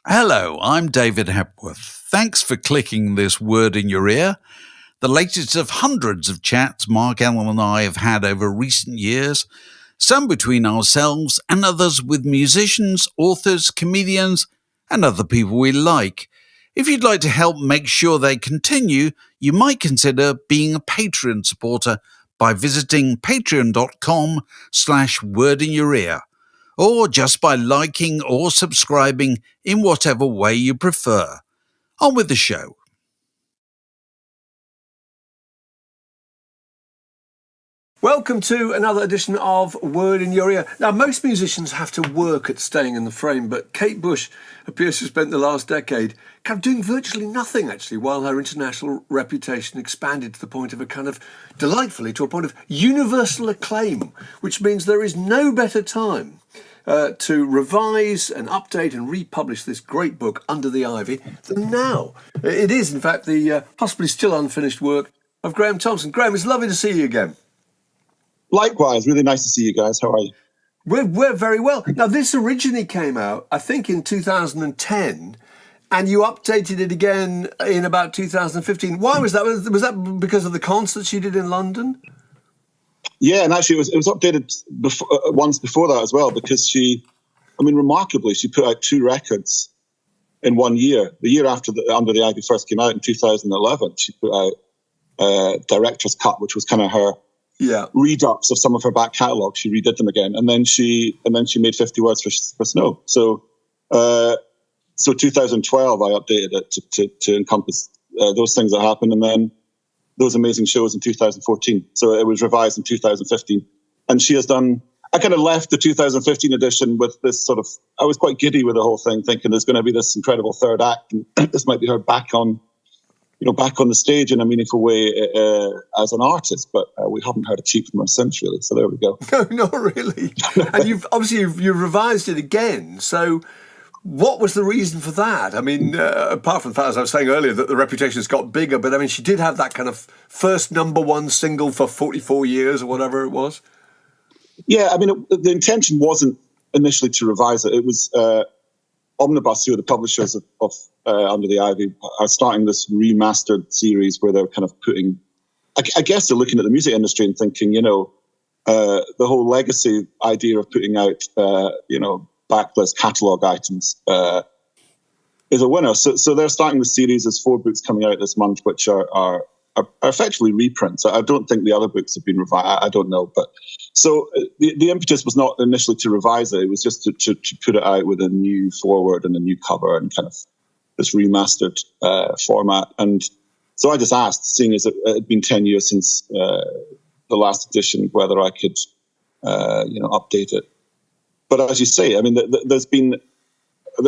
Hello, I'm David Hepworth. Thanks for clicking this word in your ear, the latest of hundreds of chats Mark, Ellen and I have had over recent years, some between ourselves and others with musicians, authors, comedians, and other people we like. If you'd like to help make sure they continue, you might consider being a Patreon supporter by visiting patreon.com/wordinyourear, or just by liking or subscribing in whatever way you prefer. On with the show. Welcome to another edition of Word in Your Ear. Now, most musicians have to work at staying in the frame, but Kate Bush appears to have spent the last decade kind of doing virtually nothing, actually, while her international reputation expanded to the point of delightfully to a point of universal acclaim, which means there is no better time to revise and update and republish this great book, Under the Ivy, than now. It is, in fact, the possibly still unfinished work of Graeme Thomson. Graeme, it's lovely to see you again. Likewise, really nice to see you guys. How are you? We're very well. Now, this originally came out, I think, in 2010, and you updated it again in about 2015. Why was that? Was that because of the concerts you did in London? Yeah, and actually it was updated once before that as well, because remarkably, she put out 2 records in 1 year. The year after Under the Ivy first came out in 2011, she put out Director's Cut, which was kind of her redux of some of her back catalogue. She redid them again, and then she made 50 Words for Snow. So 2012, I updated it to encompass those things that happened, and then those amazing shows in 2014. So it was revised in 2015, and she has done. I kind of left the 2015 edition with this sort of. I was quite giddy with the whole thing, thinking there's going to be this incredible third act, and this might be her back on the stage in a meaningful way as an artist, but we haven't heard a cheep from her since, really. So there we go. No, not really. And you've revised it again. So what was the reason for that? I mean, apart from the fact, as I was saying earlier, that the reputation has got bigger, but I mean, she did have that kind of first #1 single for 44 years or whatever it was. Yeah, I mean, the intention wasn't initially to revise it. It was Omnibus, who are the publishers of Under the Ivy, are starting this remastered series where they're kind of putting, I guess they're looking at the music industry and thinking, the whole legacy idea of putting out, backlist catalogue items is a winner. So they're starting the series. There's 4 books coming out this month, which are effectively reprints. I don't think the other books have been revised. I don't know. But so the impetus was not initially to revise it. It was just to put it out with a new forward and a new cover and kind of this remastered format. And so I just asked, seeing as it had been 10 years since the last edition, whether I could, update it. But as you say, I mean, there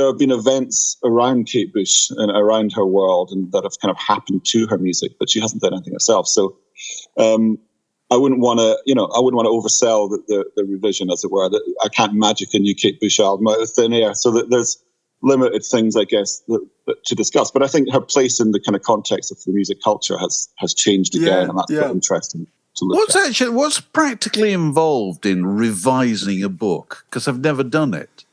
have been events around Kate Bush and around her world, and that have kind of happened to her music, but she hasn't done anything herself. So I wouldn't want to, oversell the revision, as it were. That I can't magic a new Kate Bush album out of thin air. So that there's limited things, I guess, to discuss. But I think her place in the kind of context of the music culture has changed again, and that's quite interesting. What's practically involved in revising a book? Because I've never done it.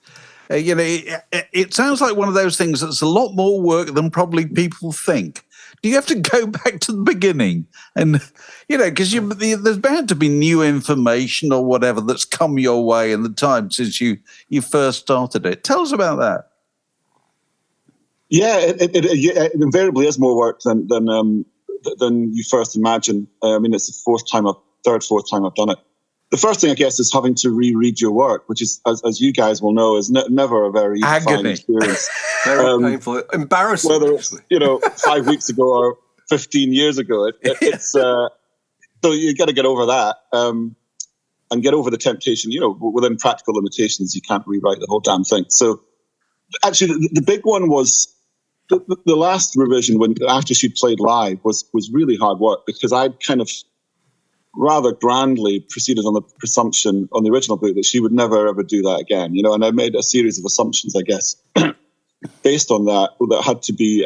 It sounds like one of those things that's a lot more work than probably people think. Do you have to go back to the beginning? And, because there's bound to be new information or whatever that's come your way in the time since you first started it. Tell us about that. Yeah, it invariably is more work than you first imagine. I mean, it's the third, fourth time I've done it. The first thing, I guess, is having to reread your work, which is, as you guys will know, is never a very fun experience. Very painful, embarrassing. Whether it's 5 weeks ago or 15 years ago, it's so you got to get over that and get over the temptation. Within practical limitations, you can't rewrite the whole damn thing. So, actually, the big one was the last revision after she played live was really hard work, because I'd kind of rather grandly proceeded on the presumption on the original book that she would never ever do that again, and I made a series of assumptions, I guess, based on that had to be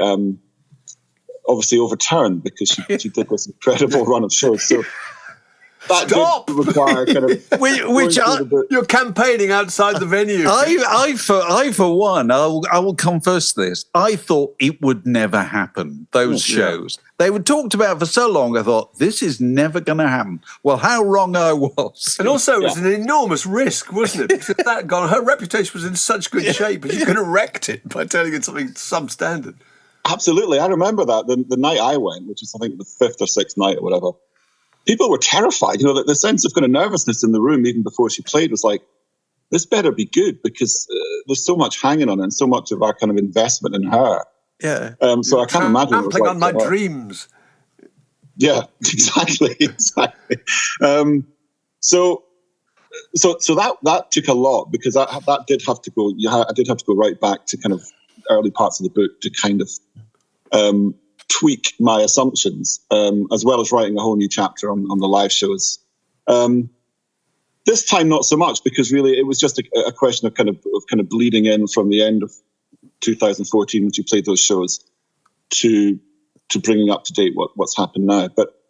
obviously overturned, because she did this incredible run of shows. that Stop! did require kind of You're campaigning outside the venue. I for one, I will confess this. I thought it would never happen. Those shows, they were talked about for so long. I thought this is never going to happen. Well, how wrong I was. And also, it was an enormous risk, wasn't it? Because if that had gone, her reputation was in such good shape, and you could have wrecked it by telling it something substandard. Absolutely, I remember that the night I went, which was I think the 5th or 6th night or whatever. People were terrified. You know, the sense of kind of nervousness in the room even before she played was like, this better be good because there's so much hanging on it and so much of our kind of investment in her. Yeah. So I can't imagine. Trampling on my dreams. Yeah, exactly. So that took a lot because that did have to go. I did have to go right back to kind of early parts of the book to kind of tweak my assumptions, as well as writing a whole new chapter on the live shows. This time, not so much, because really it was just a question of kind of bleeding in from the end of 2014 when she played those shows to bringing up to date what's happened now. But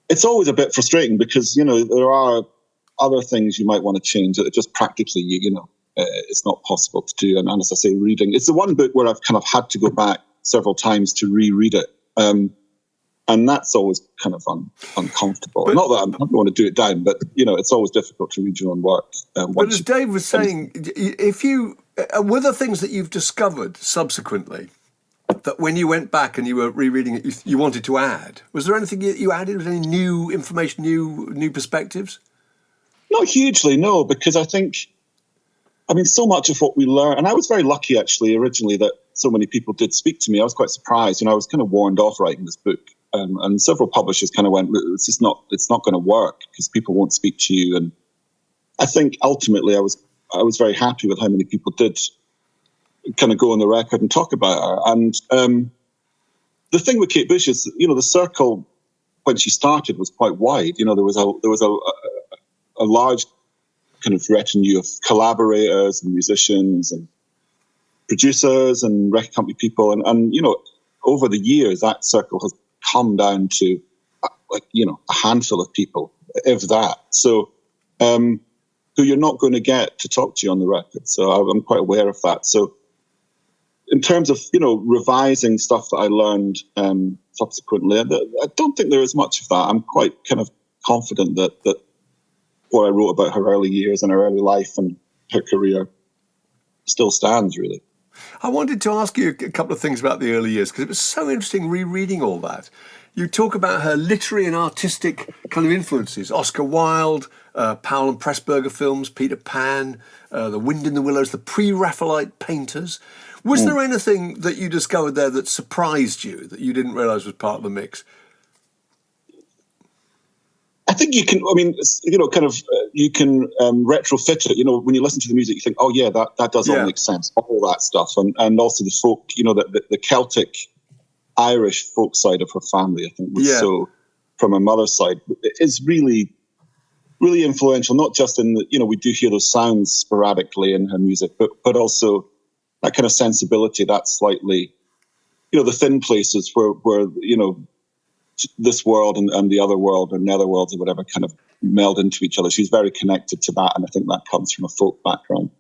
it's always a bit frustrating because, you know, there are other things you might want to change that are just practically, it's not possible to do. And as I say, reading, it's the one book where I've kind of had to go back several times to reread it. And that's always kind of uncomfortable. Not that I don't want to do it down, but, you know, it's always difficult to read your own work. But as Dave was saying, were there things that you've discovered subsequently that when you went back and you were rereading it, you wanted to add? Was there anything you added? Was there any new information, new perspectives? Not hugely, no, because I think, so much of what we learn, and I was very lucky actually originally that so many people did speak to me. I was quite surprised. You know, I was kind of warned off writing this book, and several publishers kind of went, it's not going to work because people won't speak to you. And I think ultimately I was very happy with how many people did kind of go on the record and talk about her. And the thing with Kate Bush is, you know, the circle when she started was quite wide. You know, there was a large kind of retinue of collaborators and musicians and producers and record company people. And you know, over the years, that circle has come down to, a handful of people, if that. So, who you're not going to get to talk to you on the record. So I'm quite aware of that. So in terms of, you know, revising stuff that I learned subsequently, I don't think there is much of that. I'm quite kind of confident that what I wrote about her early years and her early life and her career still stands, really. I wanted to ask you a couple of things about the early years, because it was so interesting rereading all that. You talk about her literary and artistic kind of influences, Oscar Wilde, Powell and Pressburger films, Peter Pan, The Wind in the Willows, the pre-Raphaelite painters. Was there anything that you discovered there that surprised you, that you didn't realise was part of the mix? I think you can, you can retrofit it. You know, when you listen to the music, you think, oh, yeah, that does all make sense, all that stuff. And also the folk, you know, the Celtic, Irish folk side of her family, I think, was so, from her mother's side, is really, really influential, not just in the, you know, we do hear those sounds sporadically in her music, but also that kind of sensibility, that slightly, you know, the thin places where you know, this world and the other world or netherworlds or whatever kind of meld into each other. She's very connected to that, and I think that comes from a folk background.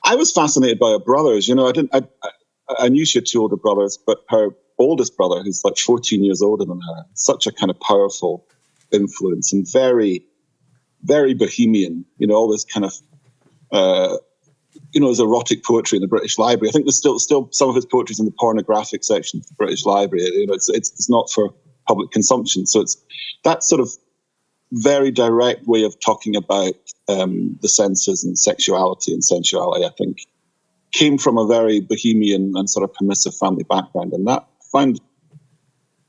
I was fascinated by her brothers. You know, I knew she had two older brothers, but her oldest brother, who's like 14 years older than her, such a kind of powerful influence and very, very bohemian. You know, all this kind of, his erotic poetry in the British Library. I think there's still some of his poetry is in the pornographic section of the British Library. You know, it's not for public consumption. So it's that sort of very direct way of talking about the senses and sexuality and sensuality, I think, came from a very bohemian and sort of permissive family background. And that I find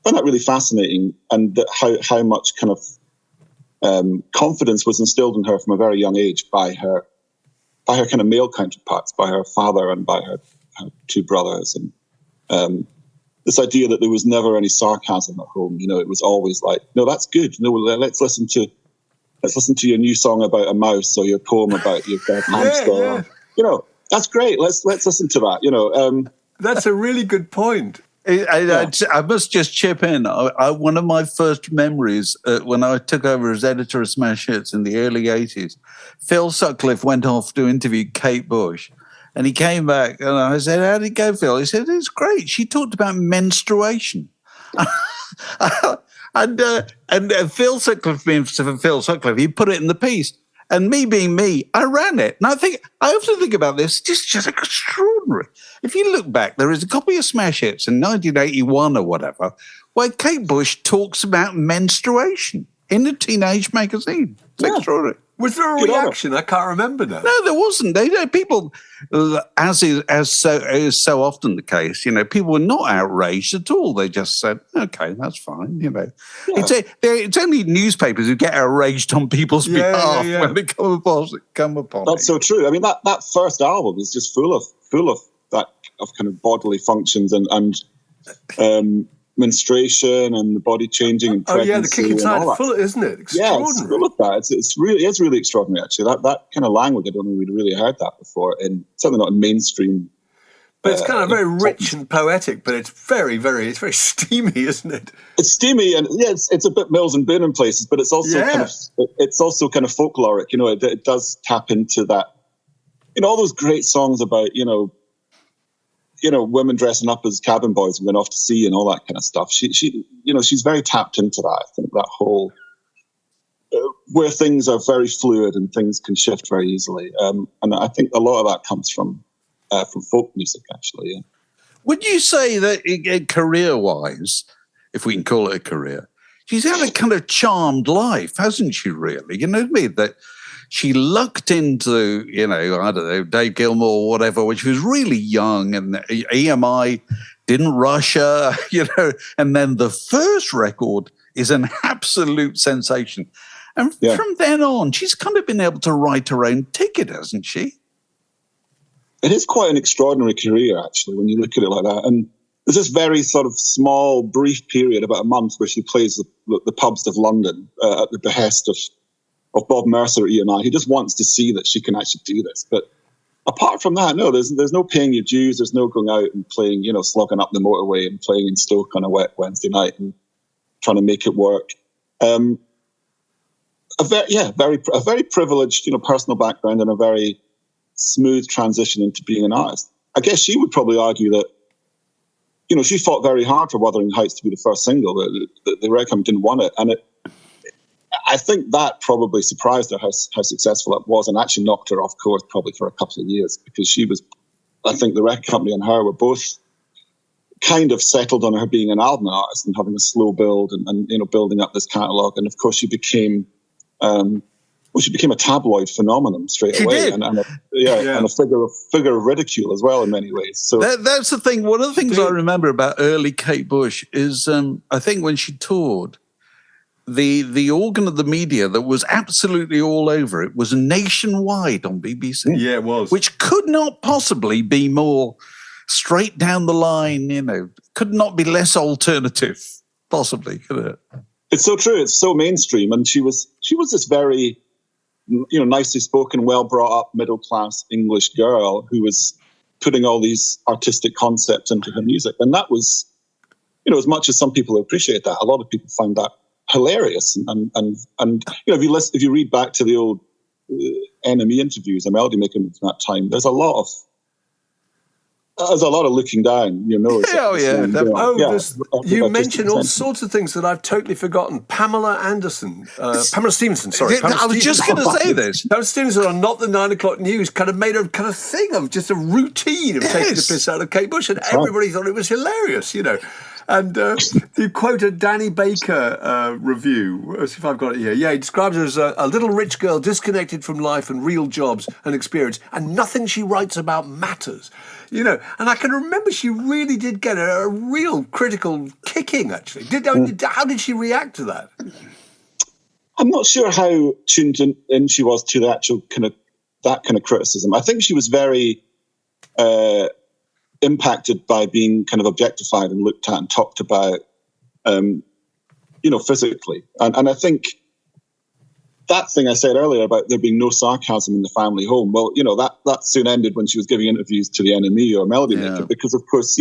that really fascinating, and how much kind of confidence was instilled in her from a very young age by her kind of male counterparts, by her father and by her two brothers. And this idea that there was never any sarcasm at home, you know, it was always like, no, that's good. No, let's listen to your new song about a mouse or your poem about your hamster. Yeah. You know, that's great. Let's listen to that. You know, that's a really good point. I must just chip in. One of my first memories when I took over as editor of Smash Hits in the early 80s, Phil Sutcliffe went off to interview Kate Bush. And he came back and I said, how did it go, Phil? He said, it's great. She talked about menstruation. and Phil Sutcliffe being Phil Sutcliffe, he put it in the piece. And me being me, I ran it. And I often think about this, just extraordinary. If you look back, there is a copy of Smash Hits in 1981 or whatever, where Kate Bush talks about menstruation in a teenage magazine. It's extraordinary. Was there a reaction? I can't remember now. No, there wasn't. People, as so often the case, people were not outraged at all. They just said, "Okay, that's fine." It's only newspapers who get outraged on people's behalf when they come upon. That's so true. I mean, that first album is just full of that of kind of bodily functions and menstruation and the body changing and pregnancy. The kick inside full, isn't it? Extraordinary. Yeah, it's full of that. It's really extraordinary, actually. That kind of language, I don't think we'd really heard that before, and certainly not in mainstream. But it's kind of very rich and poetic, but it's very, very steamy, isn't it? It's steamy, and it's a bit Mills and Boon in places, but it's also kind of folkloric. It does tap into that. All those great songs about women dressing up as cabin boys and going off to sea and all that kind of stuff. She's very tapped into that. I think that whole where things are very fluid and things can shift very easily. And I think a lot of that comes from folk music, actually. Yeah. Would you say that career-wise, if we can call it a career, she's had a kind of charmed life, hasn't she? Really, you know what I mean? That she lucked into, I don't know, Dave Gilmour or whatever, when she was really young, and EMI didn't rush her, and then the first record is an absolute sensation. And from then on, she's kind of been able to write her own ticket, hasn't she? It is quite an extraordinary career, actually, when you look at it like that. And there's this very sort of small, brief period, about a month, where she plays the pubs of London at the behest of Bob Mercer at EMI. He just wants to see that she can actually do this. But apart from that, no, there's no paying your dues. There's no going out and playing, slogging up the motorway and playing in Stoke on a wet Wednesday night and trying to make it work. A very privileged, personal background and a very smooth transition into being an artist. I guess she would probably argue that, she fought very hard for Wuthering Heights to be the first single. The record company didn't want it, and I think that probably surprised her how successful it was, and actually knocked her off course probably for a couple of years, because I think the record company and her were both kind of settled on her being an album artist and having a slow build and building up this catalogue. And of course she became a tabloid phenomenon straight away. Did. And a figure of ridicule as well in many ways. So that's the thing. One of the things I remember about early Kate Bush is I think when she toured, the organ of the media that was absolutely all over it was Nationwide on BBC. Yeah, it was. Which could not possibly be more straight down the line, could not be less alternative, possibly, could it? It's so true. It's so mainstream. And she was this very, nicely spoken, well brought up, middle class English girl who was putting all these artistic concepts into her music. And that was, as much as some people appreciate that, a lot of people find that hilarious. And if you read back to the old NME interviews, a melody making from that time, there's a lot of looking down, You mentioned all sorts of things that I've totally forgotten. Pamela Stevenson, sorry. I was just going to say this. Pamela Stevenson on Not the 9 O'Clock News kind of made a kind of thing of just a routine of taking the piss out of Kate Bush, and everybody thought it was hilarious, And you quote a Danny Baker review. Let's see if I've got it here. Yeah, he describes her as a little rich girl disconnected from life and real jobs and experience, and nothing she writes about matters. And I can remember she really did get a real critical kicking, actually. How did she react to that? I'm not sure how tuned in she was to the actual that kind of criticism. I think she was very impacted by being kind of objectified and looked at and talked about, physically. And I think that thing I said earlier about there being no sarcasm in the family home, well, that soon ended when she was giving interviews to the NME or Melody Maker, because of course,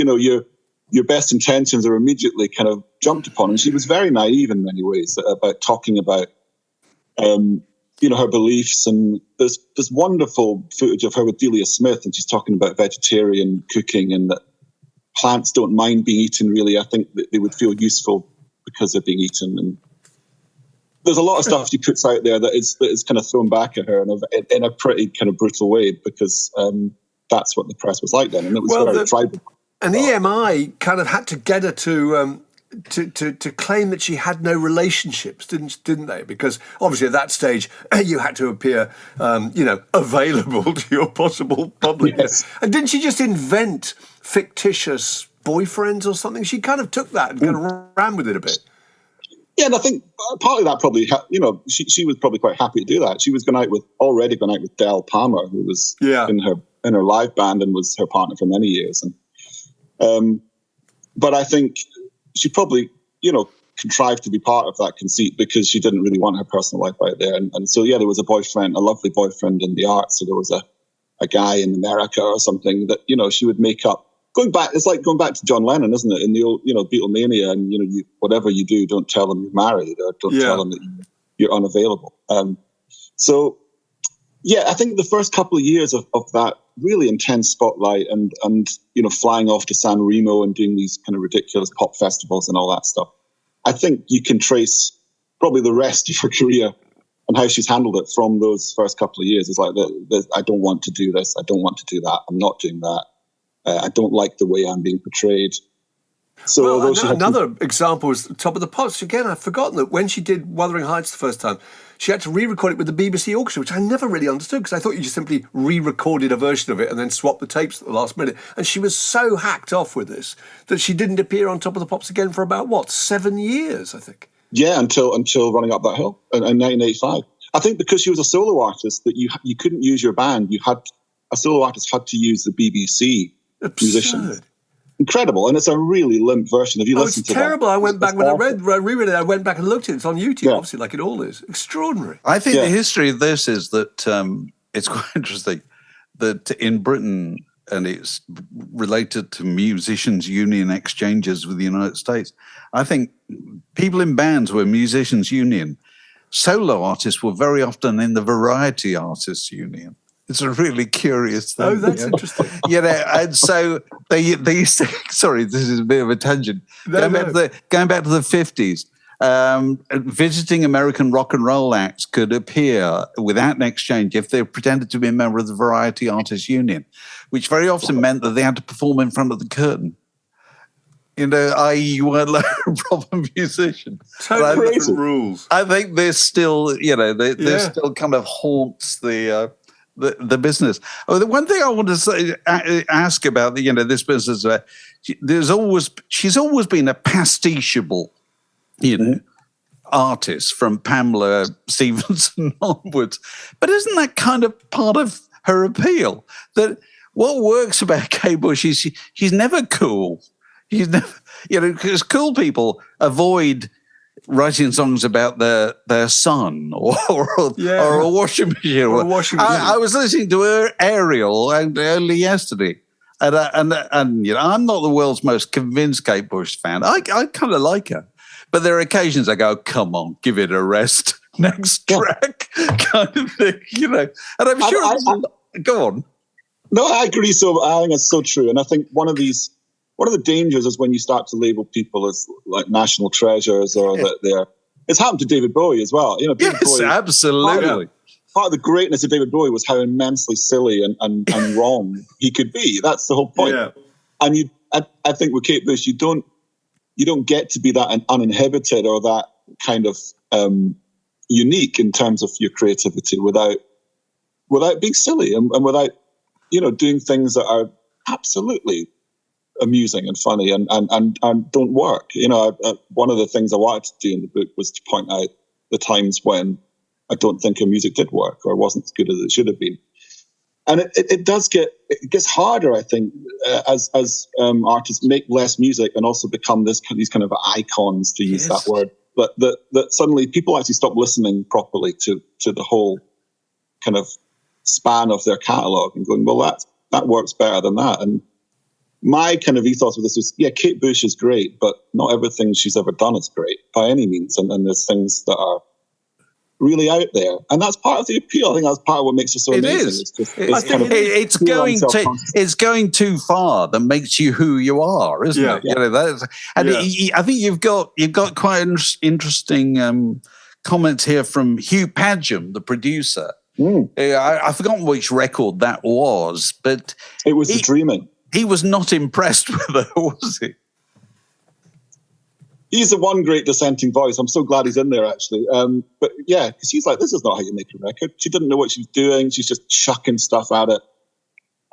your best intentions are immediately kind of jumped upon. And she was very naive in many ways about talking about, her beliefs. And there's wonderful footage of her with Delia Smith, and she's talking about vegetarian cooking and that plants don't mind being eaten, really. I think that they would feel useful because they're being eaten. And there's a lot of stuff she puts out there that is kind of thrown back at her in a pretty kind of brutal way, because that's what the press was like then. And it was very tribal. And EMI kind of had to get her to claim that she had no relationships, didn't they? Because obviously at that stage you had to appear, available to your possible public. Yes. And didn't she just invent fictitious boyfriends or something? She kind of took that and kind of ran with it a bit. Yeah, and I think partly that probably, she was probably quite happy to do that. She was already gone out with Del Palmer, who was in her live band and was her partner for many years. And but I think she probably, contrived to be part of that conceit because she didn't really want her personal life out there. And so, there was a lovely boyfriend in the arts. So there was a guy in America or something that, she would make up. It's like going back to John Lennon, isn't it? In the old, Beatlemania, and, whatever you do, don't tell them you're married, or don't tell them that you're unavailable. So, I think the first couple of years of that really intense spotlight and flying off to San Remo and doing these kind of ridiculous pop festivals and all that stuff, I think you can trace probably the rest of her career and how she's handled it from those first couple of years. It's like, I don't want to do this, I don't want to do that, I'm not doing that. I don't like the way I'm being portrayed. So another example is Top of the Pops. Again, I've forgotten that when she did Wuthering Heights the first time, she had to re-record it with the BBC Orchestra, which I never really understood, because I thought you just simply re-recorded a version of it and then swapped the tapes at the last minute. And she was so hacked off with this that she didn't appear on Top of the Pops again for about, 7 years, I think. Yeah, until Running Up That Hill in 1985. I think because she was a solo artist, that you couldn't use your band. A solo artist had to use the BBC musicians. Incredible, and it's a really limp version. Have you listened to it? It's terrible. I went back when I reread it. I went back and looked at it. It's on YouTube, obviously, like it all is. Extraordinary. I think the history of this is that it's quite interesting that in Britain, and it's related to musicians' union exchanges with the United States. I think people in bands were musicians' union. Solo artists were very often in the variety artists' union. It's a really curious thing. Oh, that's interesting. And so they used to, sorry, this is a bit of a tangent. Going back to the 50s, visiting American rock and roll acts could appear without an exchange if they pretended to be a member of the Variety Artists Union, which very often meant that they had to perform in front of the curtain. I.e., you weren't like a proper musician. Totally different rules. I think this still, this still kind of haunts the business. Oh, the one thing I want to say, ask about this business, she's always been a pasticheable, artist from Pamela Stephenson onwards. But isn't that kind of part of her appeal? That what works about Kate Bush is she's never cool. She's never, because cool people avoid writing songs about their son or a washing machine. I was listening to her Ariel only yesterday, and I'm not the world's most convinced Kate Bush fan. I kind of like her, but there are occasions I go, come on, give it a rest. Next track, kind of thing, And I'm sure. Go on. No, I agree. So I think that's so true, and I think one of the dangers is when you start to label people as like national treasures, or that they're. It's happened to David Bowie as well. David Bowie, absolutely. Part of the greatness of David Bowie was how immensely silly and wrong he could be. That's the whole point. Yeah. And I think with Kate Bush, you don't get to be that uninhibited or that kind of unique in terms of your creativity without being silly and without doing things that are absolutely amusing and funny and don't work. One of the things I wanted to do in the book was to point out the times when I don't think her music did work or wasn't as good as it should have been. And it gets harder, I think, as artists make less music and also become these kind of icons, to use that word. But that suddenly people actually stop listening properly to the whole kind of span of their catalogue and going, well, that works better than that. And my kind of ethos with this was, Kate Bush is great, but not everything she's ever done is great by any means. And there's things that are really out there. And that's part of the appeal. I think that's part of what makes her so amazing. It's going too far that makes you who you are, isn't it? Yeah. You know, I think you've got quite interesting comments here from Hugh Padgham, the producer. I've forgotten which record that was, but it was The Dreaming. He was not impressed with her, was he? He's the one great dissenting voice. I'm so glad he's in there, actually. But yeah, because he's like, this is not how you make a record. She didn't know what she was doing. She's just chucking stuff at it.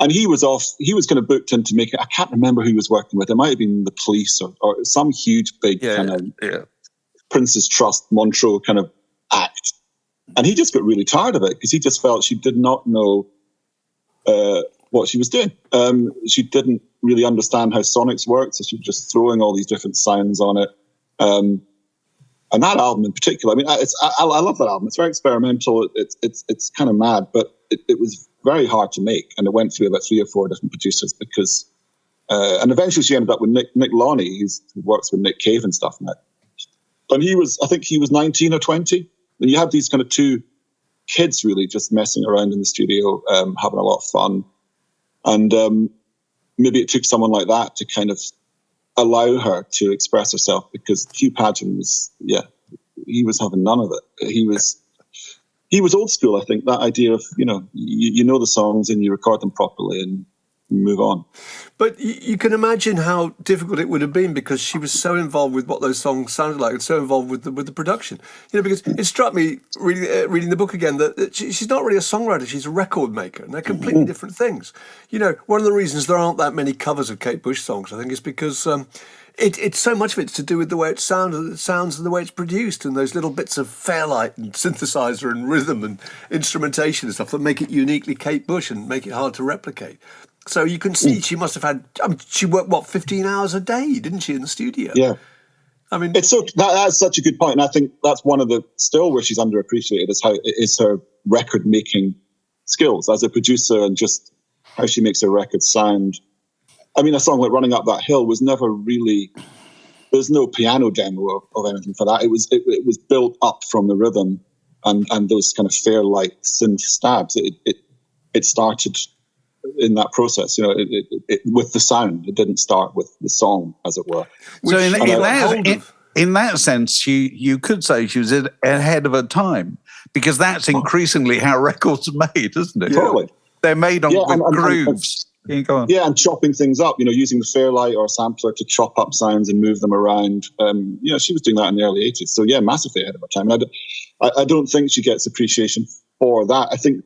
And he was off. He was kind of booked in to make it. I can't remember who he was working with. It might have been the police or some huge big kind of Prince's Trust Montreux kind of act. And he just got really tired of it because he just felt she did not know what she was doing. She didn't really understand how sonics worked, so she was just throwing all these different sounds on it. And that album in particular, I mean, I love that album. It's very experimental. It's kind of mad, but it was very hard to make, and it went through about 3 or 4 different producers because, and eventually she ended up with Nick Lonnie, who works with Nick Cave and stuff now. And I think he was 19 or 20, and you had these kind of 2 kids really just messing around in the studio, having a lot of fun. And maybe it took someone like that to kind of allow her to express herself, because Hugh Padgham was, he was having none of it. He was old school, I think, that idea of, you know the songs and you record them properly and move on. But you can imagine how difficult it would have been, because she was so involved with what those songs sounded like and so involved with the production. Because it struck me reading the book again that she's not really a songwriter, she's a record maker, and they're completely different things. One of the reasons there aren't that many covers of Kate Bush songs, I think, is because it's so much of it's to do with the way it sounds and the way it's produced, and those little bits of Fairlight and synthesizer and rhythm and instrumentation and stuff that make it uniquely Kate Bush and make it hard to replicate. So you can see she must have had. She worked 15 hours a day, didn't she, in the studio? Yeah. I mean, it's that's such a good point, and I think that's one of the still where she's underappreciated is her record making skills as a producer, and just how she makes her records sound. I mean, a song like "Running Up That Hill" was never really. There's no piano demo of anything for that. It was built up from the rhythm and those kind of Fairlight synth stabs. It started in that process, with the sound. It didn't start with the song, as it were. So in that sense, you could say she was ahead of her time, because that's increasingly how records are made, isn't it? Totally. They're made on grooves. And chopping things up, using the Fairlight or a sampler to chop up sounds and move them around. She was doing that in the early 80s. So, massively ahead of her time. And I don't think she gets appreciation for that. I think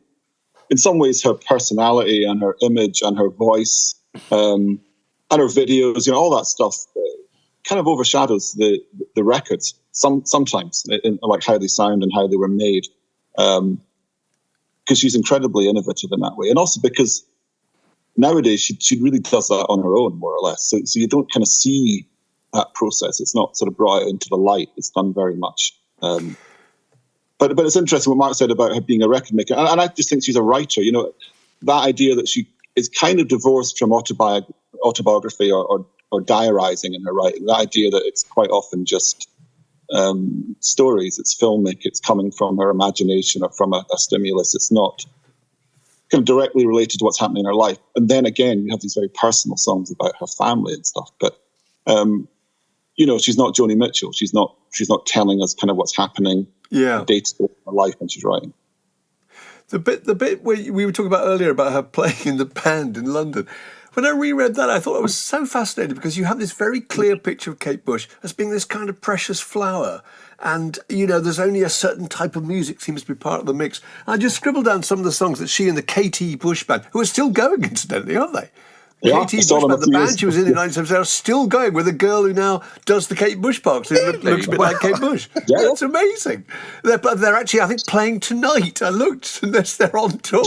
in some ways her personality and her image and her voice and her videos, all that stuff kind of overshadows the records sometimes, in like how they sound and how they were made. Because she's incredibly innovative in that way. And also because nowadays she really does that on her own, more or less. So you don't kind of see that process. It's not sort of brought out into the light. It's done very much. But it's interesting what Mark said about her being a record maker. And I just think she's a writer. That idea that she is kind of divorced from autobiography or diarizing in her writing. That idea that it's quite often just stories. It's filmic. It's coming from her imagination or from a stimulus. It's not kind of directly related to what's happening in her life. And then again, you have these very personal songs about her family and stuff. But she's not Joni Mitchell. She's not telling us kind of what's happening day to day in her life when she's writing. The bit where we were talking about earlier about her playing in the band in London, when I reread that, I thought I was so fascinated, because you have this very clear picture of Kate Bush as being this kind of precious flower. And, there's only a certain type of music seems to be part of the mix. I just scribbled down some of the songs that she and the KT Bush band, who are still going, incidentally, aren't they? Yeah, KT Bush band, the band she was in 1977, are still going with a girl who now does the Kate Bush parts. It looks a bit like Kate Bush. It's amazing. They're actually, I think, playing tonight. I looked, unless they're on tour,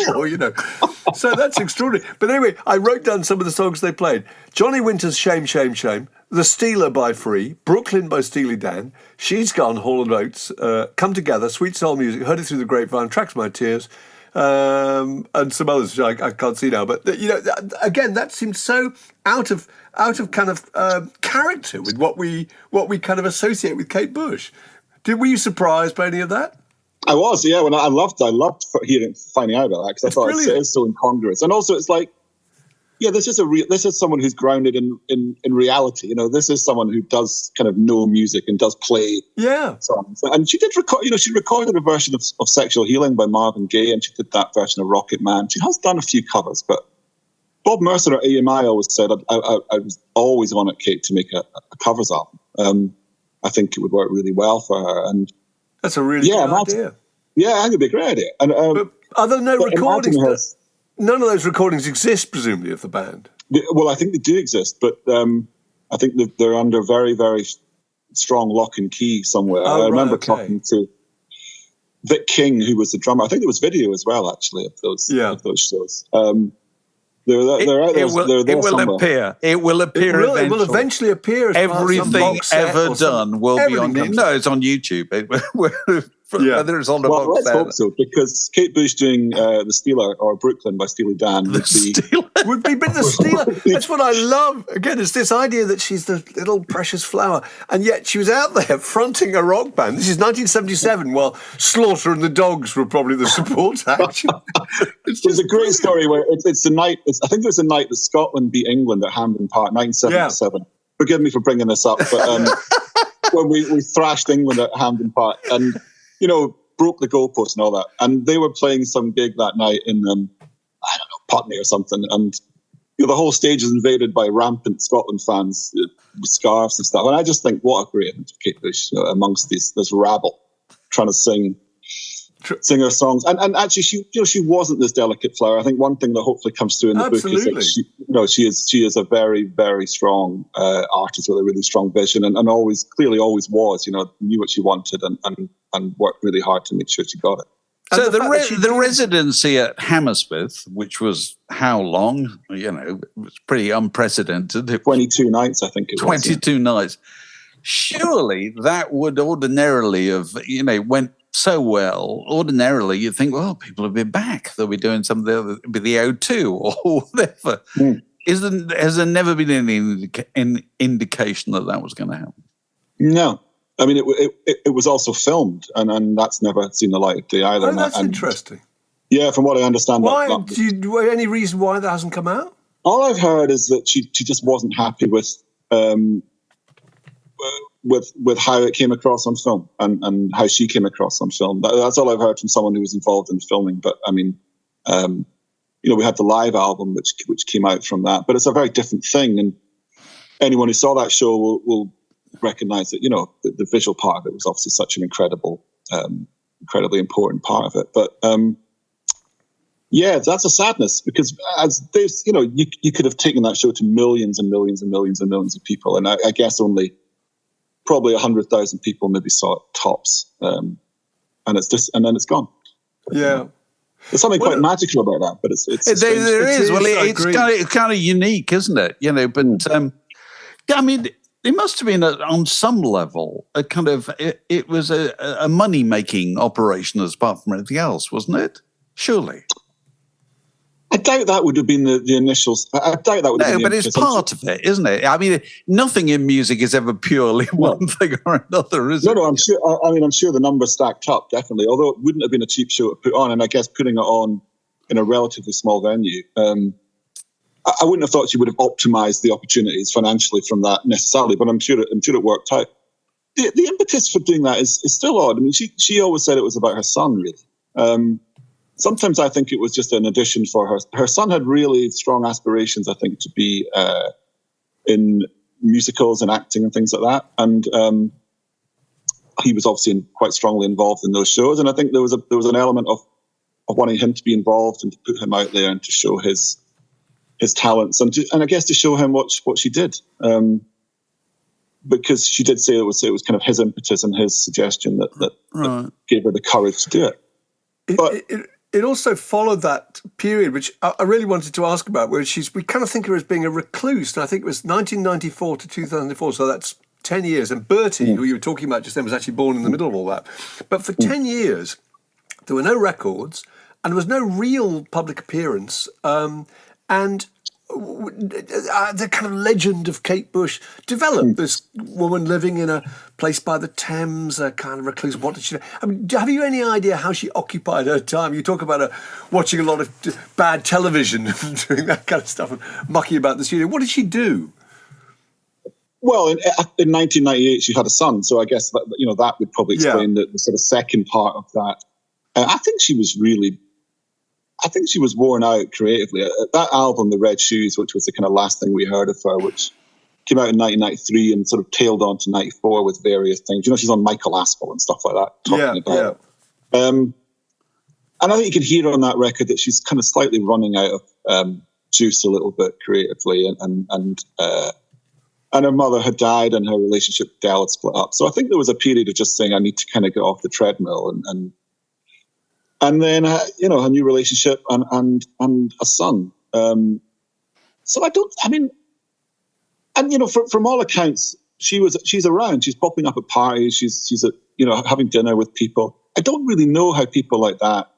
So that's extraordinary. But anyway, I wrote down some of the songs they played. Johnny Winter's Shame, Shame, Shame, The Stealer by Free, Brooklyn by Steely Dan, She's Gone, Hall & Oates, Come Together, Sweet Soul Music, Heard It Through the Grapevine, Tracks My Tears, and some others which I can't see now. But again, that seems so out of kind of character with what we kind of associate with Kate Bush. Were you surprised by any of that? I was, yeah. When I loved finding out about that, because I thought it is so incongruous, and also it's like, yeah, this is someone who's grounded in reality. This is someone who does kind of know music and does play songs. And she did record. She recorded a version of "Sexual Healing" by Marvin Gaye, and she did that version of "Rocket Man." She has done a few covers, but Bob Mercer at AMI always said I was always on at Kate to make a covers album. I think it would work really well for her, and that's a really good idea. Yeah, I think it'd be a great idea. And but are there no recordings? None of those recordings exist, presumably, of the band. Well, I think they do exist, but I think that they're under very, very strong lock and key somewhere. I remember talking to Vic King, who was the drummer. I think there was video as well, actually, of those shows. It will appear. It will appear. It will eventually appear. As everything ever done will be on. No, it's on YouTube. Whether it's on the box let's hope so, because Kate Bush doing The Stealer or Brooklyn by Steely Dan would be but The Stealer. That's what I love. Again, it's this idea that she's the little precious flower, and yet she was out there fronting a rock band. This is 1977, while Slaughter and the Dogs were probably the support act. There's a great story where it's the night. I think it was the night that Scotland beat England at Hampden Park, 1977. Yeah. Forgive me for bringing this up, but when we thrashed England at Hampden Park and broke the goalpost and all that. And they were playing some gig that night in, Putney or something. And the whole stage is invaded by rampant Scotland fans with scarves and stuff. And I just think, what a great image of Kate Bush amongst this rabble trying to sing her songs. And actually, she wasn't this delicate flower. I think one thing that hopefully comes through in the book is that she is a very, very strong artist with a really strong vision, and clearly always was. Knew what she wanted and worked really hard to make sure she got it. So the residency at Hammersmith, which was how long? It was pretty unprecedented. 22 nights, I think it was. 22 nights. Surely that would ordinarily have, went so well. Ordinarily, you'd think, well, people will be back. They'll be doing some of the O2 or whatever. Has there never been any indication that was going to happen? No. I mean, it was also filmed, and that's never seen the light of day either. Oh, that's interesting. Yeah, from what I understand. Why? Any reason why that hasn't come out? All I've heard is that she just wasn't happy with how it came across on film and how she came across on film. That's all I've heard from someone who was involved in filming. But I mean, we had the live album which came out from that, but it's a very different thing. And anyone who saw that show will recognize that the visual part of it was obviously such an incredibly important part of it. But that's a sadness, because as there's you could have taken that show to millions and millions and millions and millions of people, and I guess only probably 100,000 people maybe saw it tops, and then it's gone. Yeah. There's something quite magical about that, but it's there is. Well, it's kind of unique, isn't it? But I mean, it must have been on some level a kind of it was a money making operation apart from anything else, wasn't it? Surely. I doubt that would have been the initial. I doubt that would have been. No, but it's part of it, isn't it? I mean, nothing in music is ever purely one thing or another, is it? No, I'm sure. I'm sure the numbers stacked up, definitely. Although it wouldn't have been a cheap show to put on, and I guess putting it on in a relatively small venue, I wouldn't have thought she would have optimized the opportunities financially from that necessarily. But I'm sure it worked out. The impetus for doing that is still odd. I mean, she always said it was about her son, really. Sometimes I think it was just an addition for her. Her son had really strong aspirations, I think, to be in musicals and acting and things like that. And he was obviously quite strongly involved in those shows. And I think there was an element of wanting him to be involved and to put him out there and to show his talents and I guess to show him what she did. Because she did say it was kind of his impetus and his suggestion that gave her the courage to do it. It also followed that period, which I really wanted to ask about, where we kind of think of her as being a recluse. And I think it was 1994 to 2004, so that's 10 years. And Bertie, who you were talking about just then, was actually born in the middle of all that. But for 10 years, there were no records, and there was no real public appearance. And the kind of legend of Kate Bush developed. This woman living in a place by the Thames, a kind of reclusive. What did she do? I mean, have you any idea how she occupied her time? You talk about her watching a lot of bad television and doing that kind of stuff and mucking about the studio. What did she do? Well, in 1998, she had a son, so I guess that would probably explain the sort of second part of that. I think she was worn out creatively. That album, The Red Shoes, which was the kind of last thing we heard of her, which came out in 1993 and sort of tailed on to 94 with various things. She's on Michael Aspel and stuff like that, talking about it. And I think you can hear on that record that she's kind of slightly running out of juice a little bit creatively, and her mother had died and her relationship with Del had split up. So I think there was a period of just saying, I need to kind of get off the treadmill and then, a new relationship and a son. So from all accounts, she's around, she's popping up at parties, she's having dinner with people. I don't really know how people like that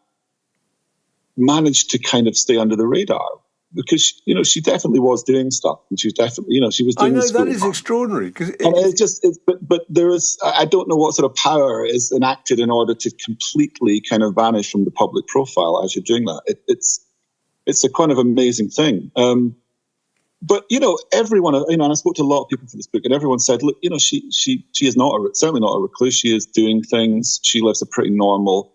managed to kind of stay under the radar, because, she definitely was doing stuff, and she was definitely, she was doing. I know that is extraordinary. But there is, I don't know what sort of power is enacted in order to completely kind of vanish from the public profile as you're doing that. It's a kind of amazing thing. But everyone, and I spoke to a lot of people for this book, and everyone said, look, she is certainly not a recluse. She is doing things. She lives a pretty normal,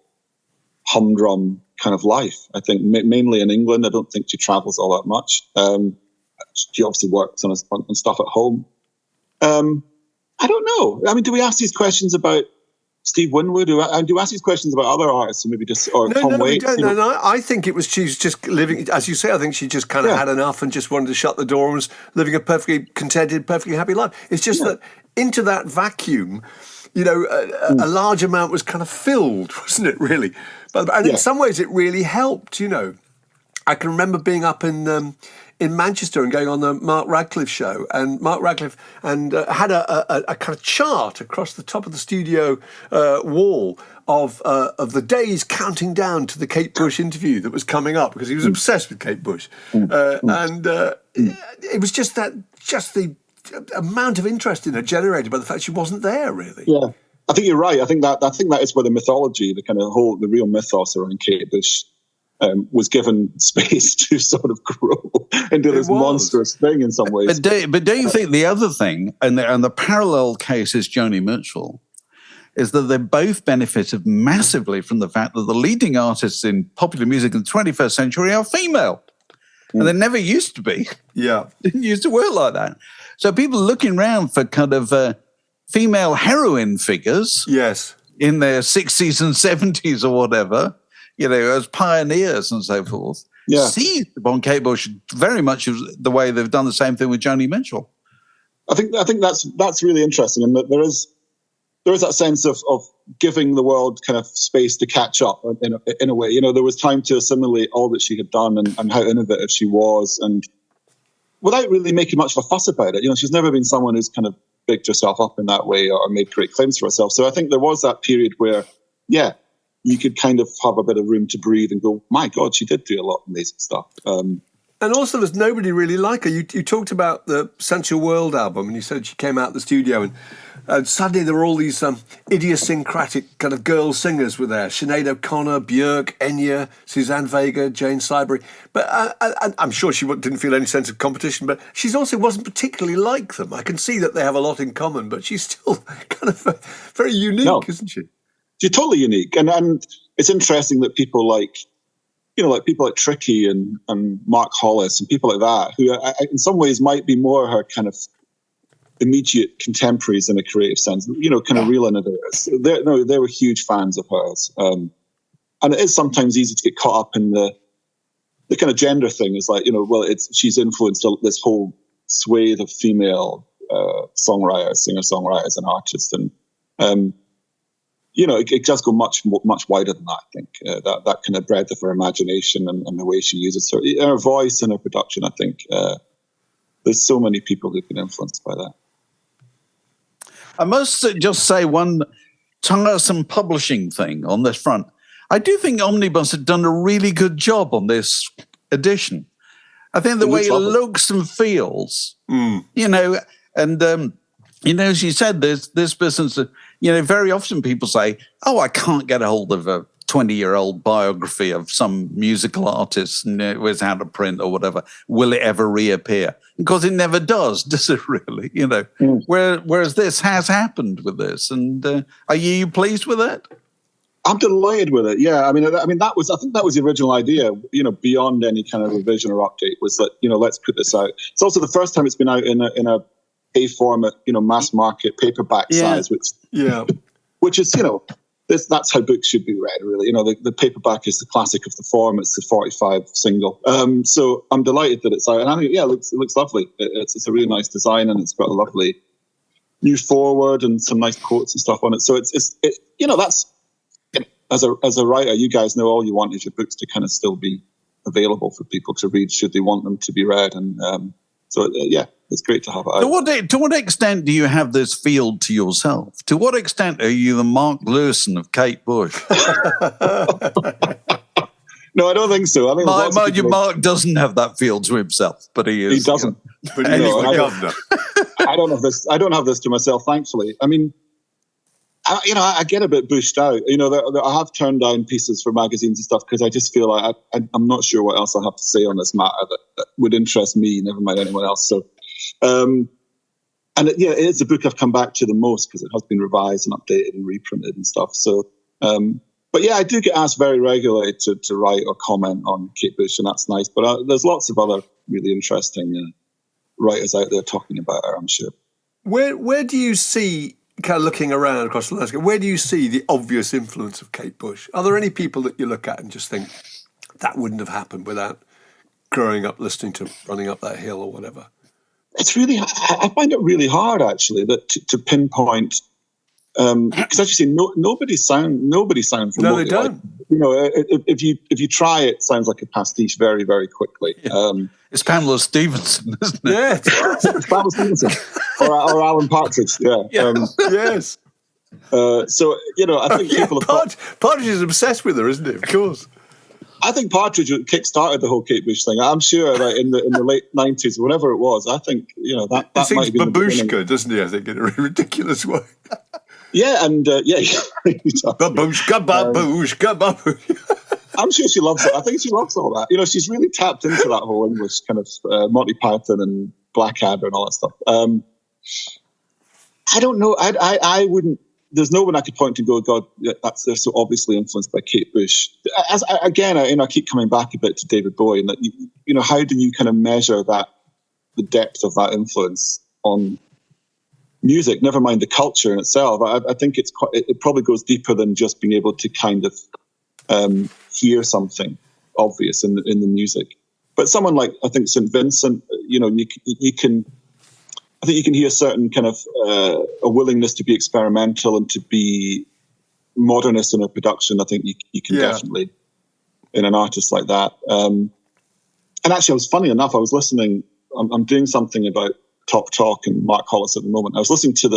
humdrum kind of life. I think mainly in England. I don't think she travels all that much. She obviously works on stuff at home. I don't know. I mean, do we ask these questions about Steve Winwood? Do we ask these questions about other artists, maybe Tom Waits? No, I think it was she's just living, as you say. I think she just kind of had enough and just wanted to shut the door and was living a perfectly contented, perfectly happy life. It's just that into that vacuum, a large amount was kind of filled, wasn't it, really? But in some ways it really helped, I can remember being up in Manchester and going on the Mark Radcliffe show, and Mark Radcliffe had a kind of chart across the top of the studio wall of the days counting down to the Kate Bush interview that was coming up, because he was obsessed with Kate Bush. It was just the amount of interest in her generated by the fact she wasn't there, really. Yeah, I think you're right. I think that is where the mythology, the real mythos around Kate Bush was given space to sort of grow into this monstrous thing in some ways. But do you think the other thing, and the parallel case is Joni Mitchell, is that they both benefited massively from the fact that the leading artists in popular music in the 21st century are female. And they never used to be. Yeah. Didn't used to work like that. So people looking around for kind of female heroine figures. Yes. In their 60s and 70s or whatever, as pioneers and so forth. Yeah. Seized upon Kate Bush very much the way they've done the same thing with Joni Mitchell. I think that's really interesting, and that there is that sense of giving the world kind of space to catch up in a way. There was time to assimilate all that she had done and how innovative she was, and without really making much of a fuss about it. She's never been someone who's kind of bigged herself up in that way or made great claims for herself. So I think there was that period where, you could kind of have a bit of room to breathe and go, my God, she did do a lot of amazing stuff. And also, there's nobody really like her. You talked about the Sensual World album, and you said she came out of the studio, and suddenly there were all these idiosyncratic kind of girl singers were there. Sinead O'Connor, Björk, Enya, Suzanne Vega, Jane Siberry. But I'm sure she didn't feel any sense of competition, but she also wasn't particularly like them. I can see that they have a lot in common, but she's still kind of very unique, isn't she? She's totally unique. And it's interesting that people like Tricky and Mark Hollis and people like that, who in some ways might be more her kind of immediate contemporaries in a creative sense, kind of real innovators. They were huge fans of hers. And it is sometimes easy to get caught up in the kind of gender thing. It's like, she's influenced this whole swathe of female songwriters, singer-songwriters and artists. And, it does go much wider than that, I think. That kind of breadth of her imagination and the way she uses her voice and her production, I think. There's so many people who've been influenced by that. I must just say one tiresome publishing thing on this front. I do think Omnibus had done a really good job on this edition. I think the way it looks and feels, you know, and, you know, as you said, there's this business that, you know, very often people say, oh, I can't get a hold of a 20-year-old biography of some musical artist and it was out of print or whatever. Will it ever reappear? Because it never does it really? You know, whereas this has happened with this. And are you pleased with it? I'm delighted with it. Yeah, I think that was the original idea. You know, beyond any kind of revision or update, was that, you know, let's put this out. It's also the first time it's been out in a format, you know, mass market paperback size, which is, you know, that's how books should be read. Really, you know, the paperback is the classic of the form. It's the 45 single. So I'm delighted that it's out, and I think it looks lovely. It's a really nice design, and it's got a lovely new forward and some nice quotes and stuff on it. So it's you know, that's. As a writer, you guys know all you want is your books to kind of still be available for people to read should they want them to be read. And it's great to have it out. To what extent do you have this field to yourself? To what extent are you the Mark Lewison of Kate Bush? No, I don't think so. I think Mark doesn't have that field to himself, but he is. He doesn't. But he's the governor. I don't have this to myself, thankfully. I mean, I get a bit bushed out. You know, I have turned down pieces for magazines and stuff because I just feel like I'm not sure what else I have to say on this matter that would interest me, never mind anyone else. So, it is a book I've come back to the most because it has been revised and updated and reprinted and stuff. So, but yeah, I do get asked very regularly to write or comment on Kate Bush, and that's nice. But there's lots of other really interesting writers out there talking about her, I'm sure. Where do you see, kind of looking around across the landscape, where do you see the obvious influence of Kate Bush? Are there any people that you look at and just think that wouldn't have happened without growing up listening to Running Up That Hill or whatever? It's really, I find it really hard actually to pinpoint, because as you say, nobody sounds remotely. No, they don't. Like, you know, if you try it, sounds like a pastiche very, very quickly. Yeah. It's Pamela Stevenson, isn't it? Yeah, it's Pamela Stevenson or Alan Partridge. Yeah. Yes. So you know, I think people have Partridge is obsessed with her, isn't it? Of course. I think Partridge kick-started the whole Kate Bush thing. I'm sure that in the late 90s, whatever it was, I think, you know, that might have been babushka, doesn't he? I think in a ridiculous way. Yeah, and babushka, babushka. I'm sure she loves it. I think she loves all that. You know, she's really tapped into that whole English kind of Monty Python and Blackadder and all that stuff. I don't know. I wouldn't. There's no one I could point to and go, God, they're so obviously influenced by Kate Bush. I keep coming back a bit to David Bowie, and that you know, how do you kind of measure that, the depth of that influence on music? Never mind the culture in itself. I think it probably goes deeper than just being able to kind of hear something obvious in the music. But someone like, I think, St. Vincent, you know, you can. I think you can hear certain kind of a willingness to be experimental and to be modernist in a production. I think you can definitely, in an artist like that. And actually, funny enough, I was listening. I'm doing something about Top Talk and Mark Hollis at the moment. I was listening to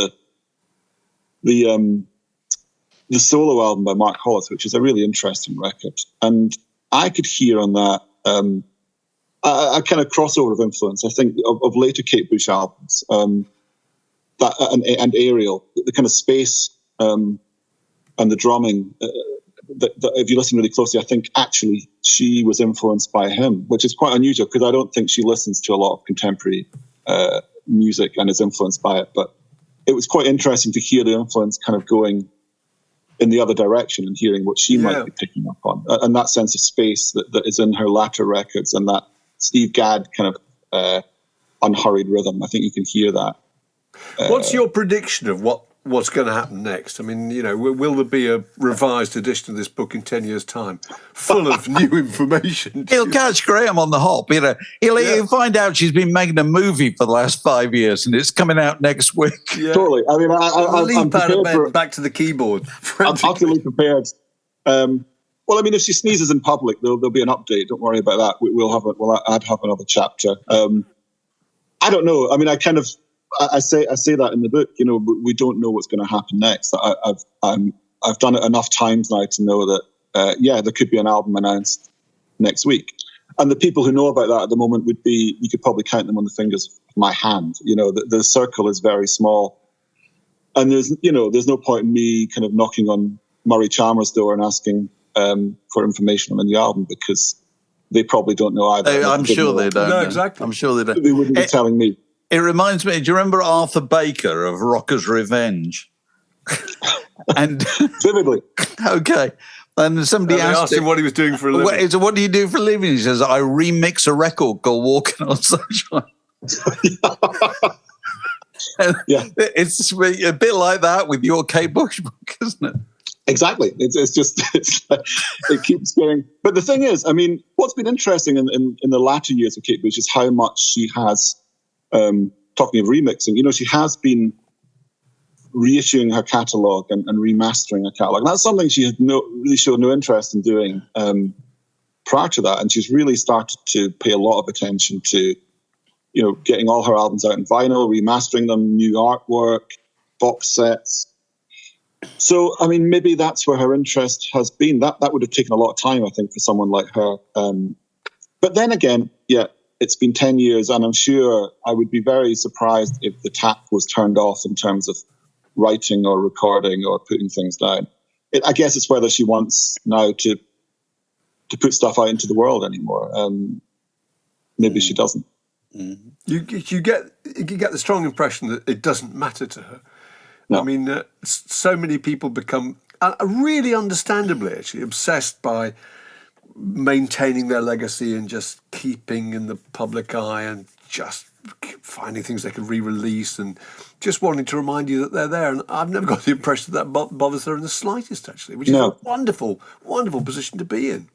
the solo album by Mark Hollis, which is a really interesting record, and I could hear on that. A kind of crossover of influence, I think, of later Kate Bush albums, that and Ariel, the kind of space and the drumming. That if you listen really closely, I think actually she was influenced by him, which is quite unusual because I don't think she listens to a lot of contemporary music and is influenced by it. But it was quite interesting to hear the influence kind of going in the other direction and hearing what she might be picking up on, and that sense of space that is in her latter records, and that Steve Gadd kind of unhurried rhythm. I think you can hear that. What's your prediction of what's going to happen next? I mean, you know, will there be a revised edition of this book in 10 years' time, full of new information? He'll catch Graeme on the hop. You know, he'll find out she's been making a movie for the last 5 years, and it's coming out next week. Yeah. Totally. I mean, I'm out of bed, back to the keyboard. I'm utterly prepared. Well, I mean, if she sneezes in public, there'll be an update. Don't worry about that. I'd have another chapter. I don't know. I mean, I say that in the book. You know, we don't know what's going to happen next. I've done it enough times now to know that there could be an album announced next week. And the people who know about that at the moment would be, you could probably count them on the fingers of my hand. The circle is very small. And there's no point in me kind of knocking on Murray Chalmers' door and asking for information on the new album, because they probably don't know either. I'm sure they don't. No, exactly. I'm sure they don't. They wouldn't be telling me. It reminds me, do you remember Arthur Baker of Rocker's Revenge? And Vividly. Okay. And somebody asked him what he was doing for a living. So what do you do for a living? He says, I remix a record called Walking on Sunshine. Yeah. It's a bit like that with your Kate Bush book, isn't it? Exactly. It keeps going. But the thing is, I mean, what's been interesting in the latter years of Kate Bush is how much she has, talking of remixing, she has been reissuing her catalogue and remastering her catalogue. And that's something she had really showed no interest in doing prior to that. And she's really started to pay a lot of attention to, getting all her albums out in vinyl, remastering them, new artwork, box sets. So, I mean, maybe that's where her interest has been. That would have taken a lot of time, I think, for someone like her. But then again, it's been 10 years, and I'm sure I would be very surprised if the tap was turned off in terms of writing or recording or putting things down. I guess it's whether she wants now to put stuff out into the world anymore. Maybe she doesn't. Mm-hmm. You get the strong impression that it doesn't matter to her. No. I mean, so many people become really understandably actually obsessed by maintaining their legacy and just keeping in the public eye and just finding things they can re-release and just wanting to remind you that they're there. And I've never got the impression that bothers her in the slightest, actually, which is a wonderful, wonderful position to be in.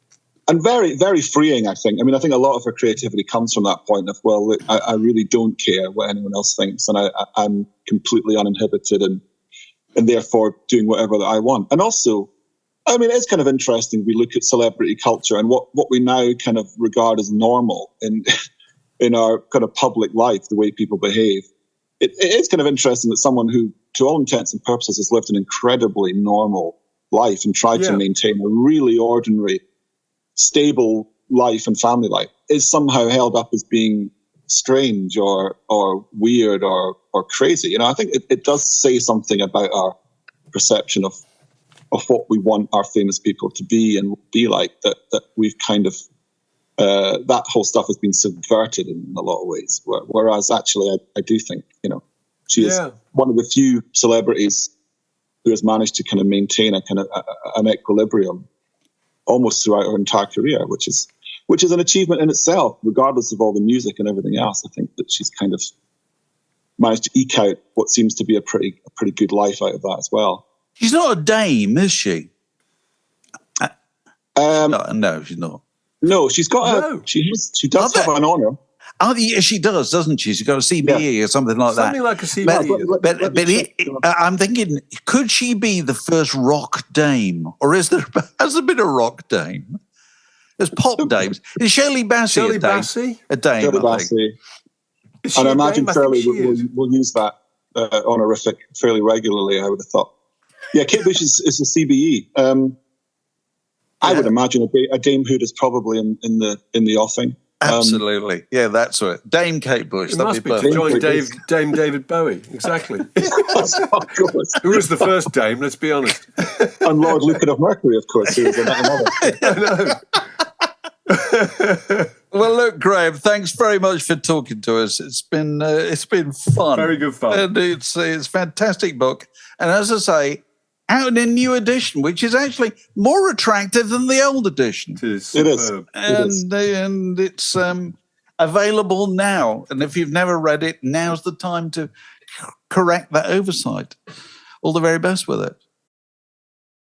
And very, very freeing, I think. I mean, I think a lot of her creativity comes from that point of, well, look, I really don't care what anyone else thinks, and I'm completely uninhibited and therefore doing whatever that I want. And also, I mean, it's kind of interesting. We look at celebrity culture and what we now kind of regard as normal in our kind of public life, the way people behave. It is kind of interesting that someone who, to all intents and purposes, has lived an incredibly normal life and tried to maintain a really ordinary, stable life and family life is somehow held up as being strange or weird or crazy. I think it does say something about our perception of what we want our famous people to be and be like, that we've kind of that whole stuff has been subverted in a lot of ways. Whereas actually, I do think, she is one of the few celebrities who has managed to kind of maintain a kind of an equilibrium almost throughout her entire career, which is an achievement in itself, regardless of all the music and everything else. I think that she's kind of managed to eke out what seems to be a pretty good life out of that as well. She's not a dame, is she? No, she's not. No, she's got she does have an honour. Oh, yeah, she does, doesn't she? She's got a CBE or something like that. Something like a CBE. But I'm thinking, could she be the first rock dame? Or has there been a rock dame? There's pop dames. Is Shirley Bassey a dame? A dame, Shirley Bassey. And I imagine Shirley will use that honorific fairly regularly, I would have thought. Yeah, Kate Bush is a CBE. I would imagine a damehood is probably in the offing. Absolutely. That's it. Dame Kate Bush. It must be to join Dame David Bowie. Exactly. Who was the first Dame, let's be honest. And Lord Lucan of Mercury, of course, who was another. Well, look, Graeme, thanks very much for talking to us. It's been fun. Very good fun. And it's a fantastic book. And as I say, out in a new edition, which is actually more attractive than the old edition. It is. And it's available now. And if you've never read it, now's the time to correct that oversight. All the very best with it.